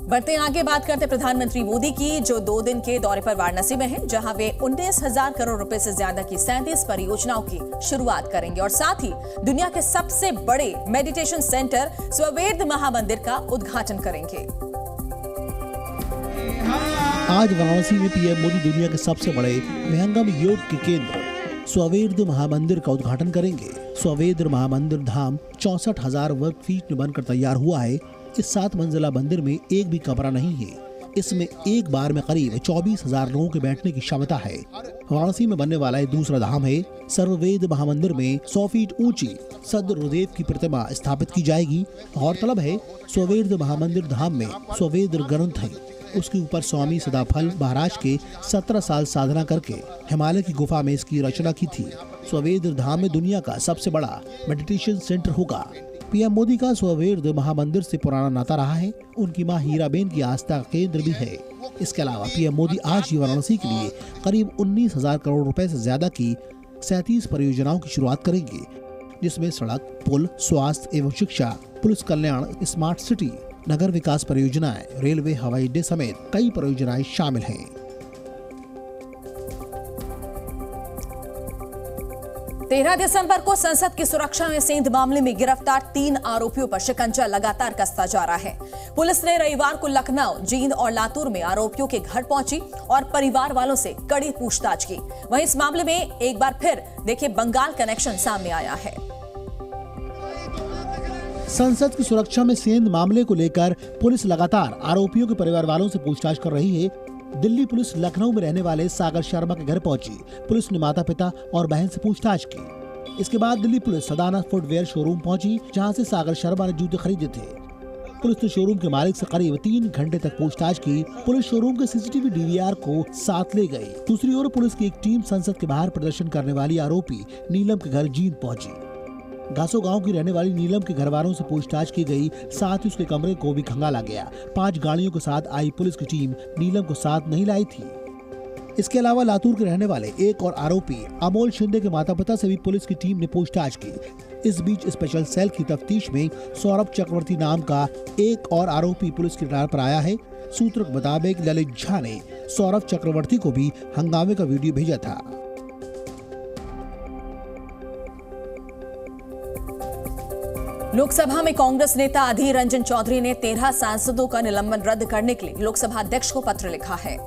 बढ़ते हैं आगे, बात करते प्रधानमंत्री मोदी की, जो 2 दिन के दौरे पर वाराणसी में हैं, जहां वे 19,000 करोड़ रुपए से ज्यादा की 37 परियोजनाओं की शुरुआत करेंगे और साथ ही दुनिया के सबसे बड़े मेडिटेशन सेंटर स्ववेद महामंदिर का उद्घाटन करेंगे। आज वाराणसी में पीएम मोदी दुनिया के सबसे बड़े विहंगम योग के केंद्र स्ववेद महामंदिर का उद्घाटन करेंगे। स्ववेद महामंदिर धाम 64,000 वर्ग फीट में बनकर तैयार हुआ है। इस 7 मंजिला मंदिर में एक भी कमरा नहीं है। इसमें एक बार में करीब 24,000 लोगों के बैठने की क्षमता है। वाराणसी में बनने वाला दूसरा धाम है। सर्ववेद महामंदिर में 100 फीट ऊंची सदगुरुदेव की प्रतिमा स्थापित की जाएगी। गौरतलब है, स्ववेद महामंदिर धाम में स्ववेद ग्रंथ है। उसके ऊपर स्वामी सदाफल महाराज के 17 साल साधना करके हिमालय की गुफा में इसकी रचना की थी। स्ववेद धाम में दुनिया का सबसे बड़ा मेडिटेशन सेंटर होगा। पीएम मोदी का स्ववेद महामंदिर से पुराना नाता रहा है। उनकी मां हीराबेन की आस्था का केंद्र भी है। इसके अलावा पीएम मोदी आज ही वाराणसी के लिए करीब 19,000 करोड़ रुपए से ज्यादा की 37 परियोजनाओं की शुरुआत करेंगे, जिसमें सड़क, पुल, स्वास्थ्य एवं शिक्षा, पुलिस कल्याण, स्मार्ट सिटी, नगर विकास परियोजनाएं, रेलवे, हवाई अड्डे समेत कई परियोजनाएं शामिल हैं। 13 दिसंबर को संसद की सुरक्षा में सेंध मामले में गिरफ्तार 3 आरोपियों पर शिकंजा लगातार कसता जा रहा है। पुलिस ने रविवार को लखनऊ, जींद और लातूर में आरोपियों के घर पहुंची और परिवार वालों से कड़ी पूछताछ की। वहीं इस मामले में एक बार फिर देखिए बंगाल कनेक्शन सामने आया है। संसद की सुरक्षा में सेंध मामले को लेकर पुलिस लगातार आरोपियों के परिवार वालों से पूछताछ कर रही है। दिल्ली पुलिस लखनऊ में रहने वाले सागर शर्मा के घर पहुंची। पुलिस ने माता पिता और बहन से पूछताछ की। इसके बाद Delhi police Sadana footwear showroom पहुंची, जहां से सागर शर्मा ने जूते खरीदे थे। पुलिस ने शोरूम के मालिक से करीब 3 घंटे तक पूछताछ की। पुलिस शोरूम के सीसीटीवी डीवीआर को साथ ले गई। दूसरी ओर पुलिस की एक टीम संसद के बाहर प्रदर्शन करने वाली आरोपी नीलम के घर जींद पहुंची। घासो गांव की रहने वाली नीलम के घर वालों से पूछताछ की गई। साथ ही उसके कमरे को भी खंगाला गया। 5 गाड़ियों के साथ आई पुलिस की टीम नीलम को साथ नहीं लाई थी। इसके अलावा लातूर के रहने वाले एक और आरोपी अमोल शिंदे के माता पिता से भी पुलिस की टीम ने पूछताछ की। इस बीच स्पेशल सेल की तफ्तीश में सौरभ चक्रवर्ती नाम का एक और आरोपी पुलिस की राह पर आया है। सूत्रों के मुताबिक ललित झा ने सौरभ चक्रवर्ती को भी हंगामे का वीडियो भेजा था। लोकसभा में कांग्रेस नेता अधीर रंजन चौधरी ने 13 सांसदों का निलंबन रद्द करने के लिए लोकसभा अध्यक्ष को पत्र लिखा है।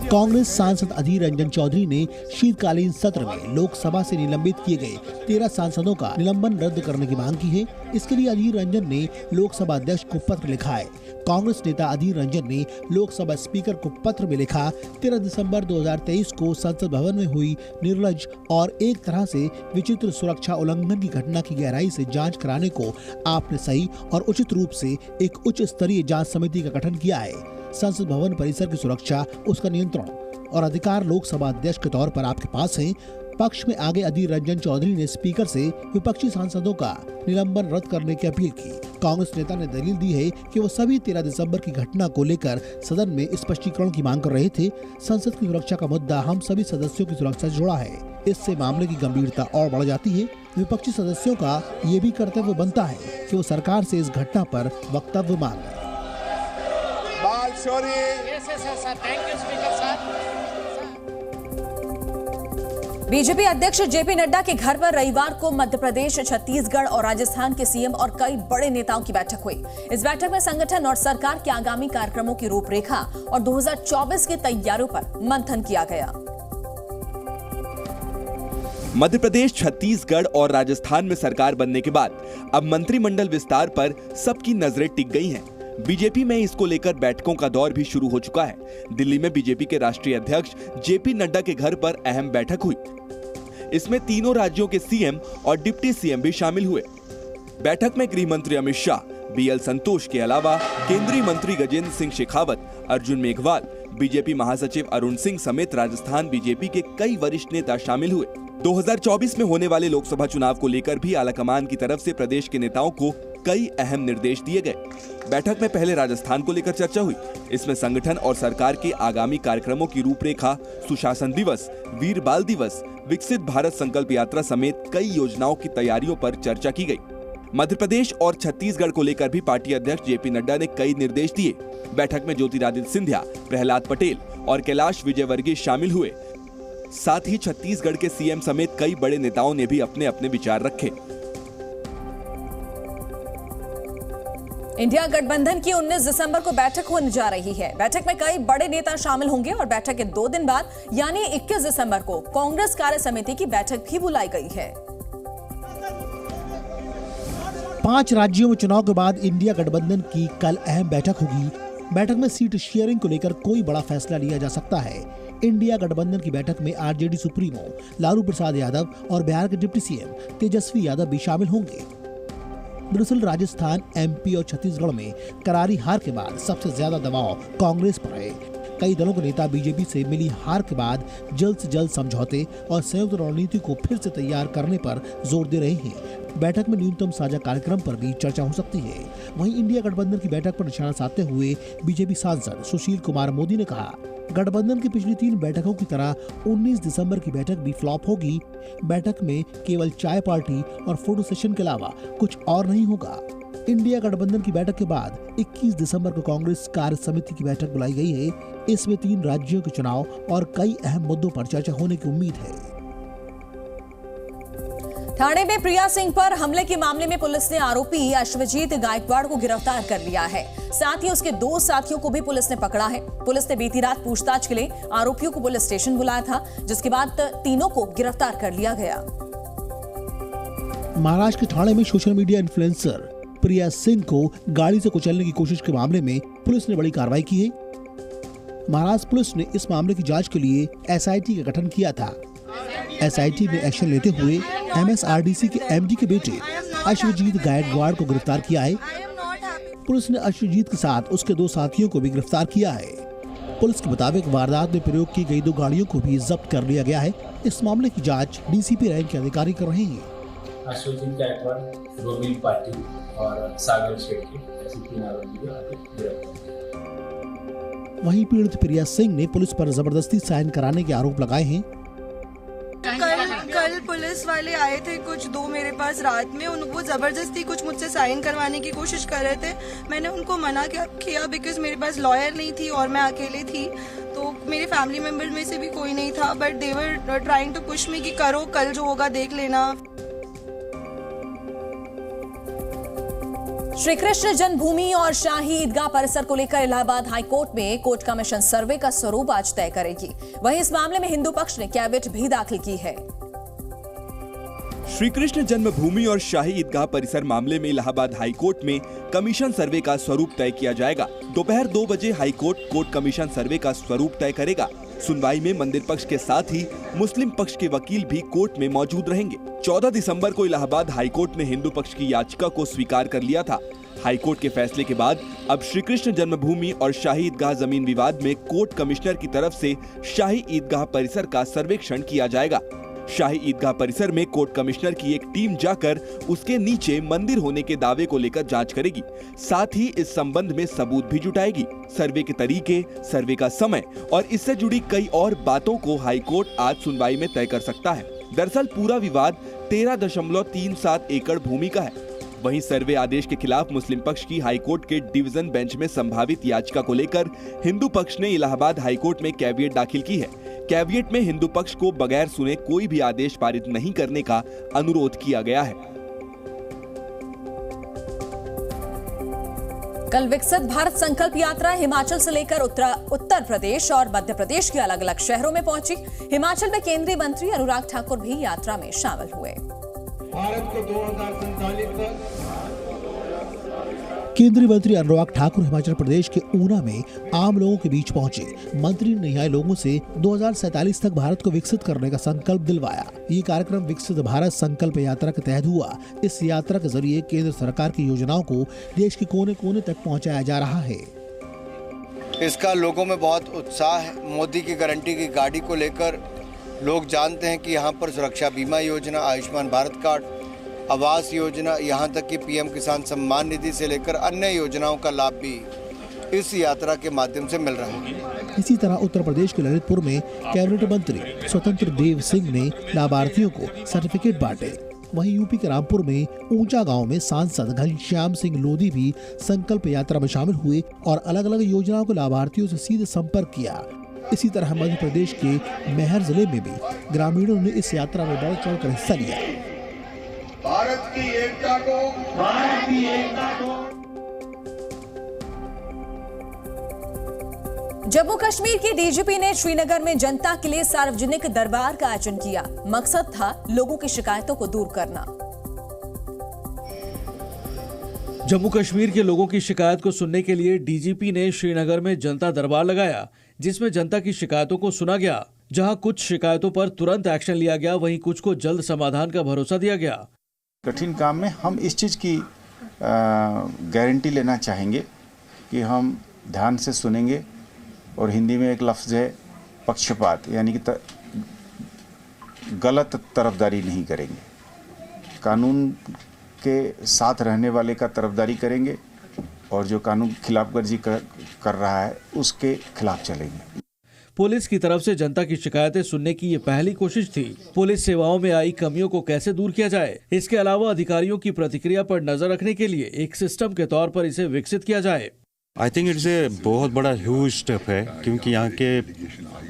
कांग्रेस सांसद अधीर रंजन चौधरी ने शीतकालीन सत्र में लोकसभा से निलंबित किए गए 13 सांसदों का निलंबन रद्द करने की मांग की है। इसके लिए अधीर रंजन ने लोकसभा अध्यक्ष को पत्र लिखा है। कांग्रेस नेता अधीर रंजन ने लोकसभा स्पीकर को पत्र में लिखा, 13 दिसंबर 2023 को संसद भवन में हुई निर्लज और एक तरह से विचित्र सुरक्षा उल्लंघन की घटना की गहराई से जांच कराने को आपने सही और उचित रूप से एक उच्च स्तरीय जांच समिति का गठन किया है। संसद भवन परिसर की सुरक्षा, उसका नियंत्रण और अधिकार लोकसभा अध्यक्ष के तौर पर आपके पास है। पक्ष में आगे अधीर रंजन चौधरी ने स्पीकर से विपक्षी सांसदों का निलंबन रद्द करने की अपील की। कांग्रेस नेता ने दलील दी है कि वो सभी 13 दिसंबर की घटना को लेकर सदन में स्पष्टीकरण की मांग कर रहे थे। संसद की सुरक्षा का मुद्दा हम सभी सदस्यों की सुरक्षा से जुड़ा है। इससे मामले की गंभीरता और बढ़ जाती है। विपक्षी सदस्यों का ये भी कर्तव्य बनता है कि वो सरकार से इस घटना पर वक्तव्य मांगे। बीजेपी अध्यक्ष जेपी नड्डा के घर पर रविवार को मध्य प्रदेश, छत्तीसगढ़ और राजस्थान के सीएम और कई बड़े नेताओं की बैठक हुई। इस बैठक में संगठन और सरकार के आगामी कार्यक्रमों की रूपरेखा और 2024 की तैयारियों पर मंथन किया गया। मध्य प्रदेश, छत्तीसगढ़ और राजस्थान में सरकार बनने के बाद अब मंत्रिमंडल विस्तार पर सबकी नजरें टिक गई हैं। बीजेपी में इसको लेकर बैठकों का दौर भी शुरू हो चुका है। दिल्ली में बीजेपी के राष्ट्रीय अध्यक्ष जेपी नड्डा के घर पर अहम बैठक हुई। इसमें तीनों राज्यों के सीएम और डिप्टी सीएम भी शामिल हुए। बैठक में गृह मंत्री अमित शाह, बीएल संतोष के अलावा केंद्रीय मंत्री गजेंद्र सिंह शेखावत, अर्जुन मेघवाल, बीजेपी महासचिव अरुण सिंह समेत राजस्थान बीजेपी के कई वरिष्ठ नेता शामिल हुए। 2024 में होने वाले लोकसभा चुनाव को लेकर भी आलाकमान की तरफ से प्रदेश के नेताओं को कई अहम निर्देश दिए गए। बैठक में पहले राजस्थान को लेकर चर्चा हुई। इसमें संगठन और सरकार के आगामी कार्यक्रमों की रूपरेखा, सुशासन दिवस, वीर बाल दिवस, विकसित भारत संकल्प यात्रा समेत कई योजनाओं की तैयारियों पर चर्चा की गई। मध्य प्रदेश और छत्तीसगढ़ को लेकर भी पार्टी अध्यक्ष जेपी नड्डा ने कई निर्देश दिए। बैठक में ज्योतिरादित्य सिंधिया, प्रहलाद पटेल और कैलाश विजयवर्गीय शामिल हुए। साथ ही छत्तीसगढ़ के सीएम समेत कई बड़े नेताओं ने भी अपने अपने विचार रखे। इंडिया गठबंधन की 19 दिसंबर को बैठक होने जा रही है। बैठक में कई बड़े नेता शामिल होंगे और बैठक के 2 दिन बाद यानी 21 दिसंबर को कांग्रेस कार्य समिति की बैठक भी बुलाई गई है। 5 राज्यों में चुनाव के बाद इंडिया गठबंधन की कल अहम बैठक होगी। बैठक में सीट शेयरिंग को लेकर कोई बड़ा फैसला लिया जा सकता है। इंडिया गठबंधन की बैठक में आरजेडी सुप्रीमो लालू प्रसाद यादव और बिहार के डिप्टी सीएम तेजस्वी यादव भी शामिल होंगे। दरअसल राजस्थान, एमपी और छत्तीसगढ़ में करारी हार के बाद सबसे ज्यादा दबाव कांग्रेस पर है। कई दलों के नेता बीजेपी से मिली हार के बाद जल्द से जल्द समझौते और संयुक्त रणनीति को फिर से तैयार करने पर जोर दे रहे हैं। बैठक में न्यूनतम साझा कार्यक्रम पर भी चर्चा हो सकती है। वहीं इंडिया गठबंधन की बैठक पर निशाना साधते हुए बीजेपी सांसद सुशील कुमार मोदी ने कहा, गठबंधन की पिछली 3 बैठकों की तरह 19 दिसंबर की बैठक भी फ्लॉप होगी। बैठक में केवल चाय पार्टी और फोटो सेशन के अलावा कुछ और नहीं होगा। इंडिया गठबंधन की बैठक के बाद 21 दिसंबर को कांग्रेस कार्य समिति की बैठक बुलाई गई है। इसमें 3 राज्यों के चुनाव और कई अहम मुद्दों पर चर्चा होने की उम्मीद है। ठाणे में प्रिया सिंह पर हमले के मामले में पुलिस ने आरोपी अश्वजीत गायकवाड़ को गिरफ्तार कर लिया है। साथ ही उसके 2 साथियों को भी पुलिस ने पकड़ा है। पुलिस ने बीती रात पूछताछ के लिए आरोपियों को पुलिस स्टेशन बुलाया था, जिसके बाद तीनों को गिरफ्तार कर लिया गया। महाराष्ट्र के ठाणे में सोशल मीडिया इन्फ्लुएंसर प्रिया सिंह को गाड़ी से कुचलने की कोशिश के मामले में पुलिस ने बड़ी कार्रवाई की है। महाराष्ट्र पुलिस ने इस मामले की जांच के लिए एसआईटी का गठन किया था। एसआईटी ने एक्शन लेते हुए एमएसआरडीसी के एमडी के बेटे अश्वजीत गायकवाड़ को गिरफ्तार किया है। पुलिस ने अश्वजीत के साथ उसके 2 साथियों को भी गिरफ्तार किया है। पुलिस के मुताबिक वारदात में प्रयोग की गई 2 गाड़ियों को भी जब्त कर लिया गया है। इस मामले की जांच डीसीपी रैंक के अधिकारी कर रहे हैं। अश्वजीत गायकवाड़, रोमिल पाटिल और सागर शेट्टी ऐसे 3 आरोपी गिरफ्तार। वहीं पीड़ित प्रिया सिंह ने पुलिस पर जबरदस्ती साइन कराने के आरोप लगाए हैं। कल पुलिस वाले आए थे कुछ 2 मेरे पास रात में, वो जबरदस्ती कुछ मुझसे साइन करवाने की कोशिश कर रहे थे। मैंने उनको मना किया बिकॉज मेरे पास लॉयर नहीं थी और मैं अकेले थी, तो मेरे फैमिली मेंबर में से भी कोई नहीं था। But they were trying to push me कि करो, कल जो होगा देख लेना। श्री कृष्ण जन्मभूमि और शाही ईदगाह परिसर को लेकर इलाहाबाद हाईकोर्ट में कोर्ट कमीशन सर्वे का स्वरूप आज तय करेगी। वहीं इस मामले में हिंदू पक्ष ने कैविएट भी दाखिल की है। श्री कृष्ण जन्मभूमि और शाही ईदगाह परिसर मामले में इलाहाबाद हाईकोर्ट में कमीशन सर्वे का स्वरूप तय किया जाएगा। दोपहर 2 बजे हाईकोर्ट कोर्ट कमीशन सर्वे का स्वरूप तय करेगा। सुनवाई में मंदिर पक्ष के साथ ही मुस्लिम पक्ष के वकील भी कोर्ट में मौजूद रहेंगे। 14 दिसंबर को इलाहाबाद हाईकोर्ट ने हिंदू पक्ष की याचिका को स्वीकार कर लिया था। हाईकोर्ट के फैसले के बाद अब श्री कृष्ण जन्मभूमि और शाही ईदगाह जमीन विवाद में कोर्ट कमिश्नर की तरफ से शाही ईदगाह परिसर का सर्वेक्षण किया जाएगा। शाही ईदगाह परिसर में कोर्ट कमिश्नर की एक टीम जाकर उसके नीचे मंदिर होने के दावे को लेकर जांच करेगी। साथ ही इस संबंध में सबूत भी जुटाएगी। सर्वे के तरीके, सर्वे का समय और इससे जुड़ी कई और बातों को हाईकोर्ट आज सुनवाई में तय कर सकता है। दरअसल पूरा विवाद 13.37 एकड़ भूमि का है। वहीं सर्वे आदेश के खिलाफ मुस्लिम पक्ष की हाईकोर्ट के डिवीजन बेंच में संभावित याचिका को लेकर हिंदू पक्ष ने इलाहाबाद हाईकोर्ट में कैविएट दाखिल की है। कैविएट में हिंदू पक्ष को बगैर सुने कोई भी आदेश पारित नहीं करने का अनुरोध किया गया है। कल विकसित भारत संकल्प यात्रा हिमाचल से लेकर उत्तर प्रदेश और मध्य प्रदेश के अलग अलग शहरों में पहुंची। हिमाचल में केंद्रीय मंत्री अनुराग ठाकुर भी यात्रा में शामिल हुए। भारत को 2047 तक केंद्रीय मंत्री अनुराग ठाकुर हिमाचल प्रदेश के ऊना में आम लोगों के बीच पहुंचे। मंत्री ने यहाँ लोगों से 2047 तक भारत को विकसित करने का संकल्प दिलवाया। ये कार्यक्रम विकसित भारत संकल्प यात्रा के तहत हुआ। इस यात्रा के जरिए केंद्र सरकार की योजनाओं को देश के कोने कोने तक पहुँचाया जा रहा है। इसका लोगों में बहुत उत्साह है। मोदी की गारंटी की गाड़ी को लेकर लोग जानते हैं कि यहाँ पर सुरक्षा बीमा योजना, आयुष्मान भारत कार्ड, आवास योजना, यहाँ तक कि पीएम किसान सम्मान निधि से लेकर अन्य योजनाओं का लाभ भी इस यात्रा के माध्यम से मिल रहा है। इसी तरह उत्तर प्रदेश के ललितपुर में कैबिनेट मंत्री स्वतंत्र देव सिंह ने लाभार्थियों को सर्टिफिकेट बांटे। वहीं यूपी के रामपुर में ऊंचा गांव में सांसद घनश्याम सिंह लोधी भी संकल्प यात्रा में शामिल हुए और अलग अलग योजनाओं के लाभार्थियों से सीधे संपर्क किया। इसी तरह मध्य प्रदेश के मैहर जिले में भी ग्रामीणों ने इस यात्रा में बढ़ चढ़कर हिस्सा लिया। भारत की एकता को जम्मू कश्मीर के डीजीपी ने श्रीनगर में जनता के लिए सार्वजनिक दरबार का आयोजन किया। मकसद था लोगों की शिकायतों को दूर करना। जम्मू कश्मीर के लोगों की शिकायत को सुनने के लिए डीजीपी ने श्रीनगर में जनता दरबार लगाया, जिसमें जनता की शिकायतों को सुना गया। जहां कुछ शिकायतों पर तुरंत एक्शन लिया गया, वहीं कुछ को जल्द समाधान का भरोसा दिया गया। कठिन काम में हम इस चीज़ की गारंटी लेना चाहेंगे कि हम ध्यान से सुनेंगे और हिंदी में एक लफ्ज़ है पक्षपात, यानी कि गलत तरफदारी नहीं करेंगे। कानून के साथ रहने वाले का तरफदारी करेंगे और जो कानून खिलाफवर्जी कर रहा है उसके खिलाफ चलेंगे। पुलिस की तरफ से जनता की शिकायतें सुनने की ये पहली कोशिश थी। पुलिस सेवाओं में आई कमियों को कैसे दूर किया जाए, इसके अलावा अधिकारियों की प्रतिक्रिया पर नजर रखने के लिए एक सिस्टम के तौर पर इसे विकसित किया जाए। आई थिंक इट्स ए बहुत बड़ा ह्यूज स्टेप है, क्योंकि यहाँ के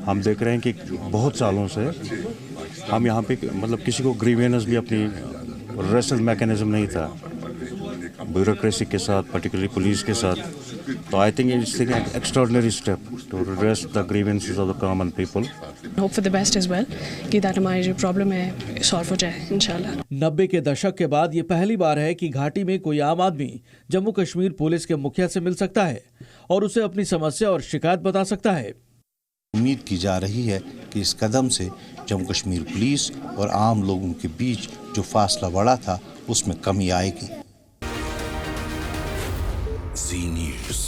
हम देख रहे हैं कि बहुत सालों से हम यहाँ पे मतलब किसी को ग्रीवेंस भी अपनी रेसल मैकेनिज्म नहीं था ब्यूरोक्रेसी के साथ, पर्टिकुलरली पुलिस के साथ। तो I think it's an extraordinary step to address the grievances of the common people. Hope for the best as well कि दैट हमारी जो प्रॉब्लम है सॉल्व हो जाए इंशाल्लाह। 90 के दशक के बाद ये पहली बार है कि घाटी में कोई आम आदमी जम्मू कश्मीर पुलिस के मुखिया से मिल सकता है और उसे अपनी समस्या और शिकायत बता सकता है। उम्मीद की जा रही है कि इस कदम से जम्मू कश्मीर पुलिस और आम लोगों के बीच जो फासला बढ़ा था उसमें कमी आएगी। जी न्यूज़।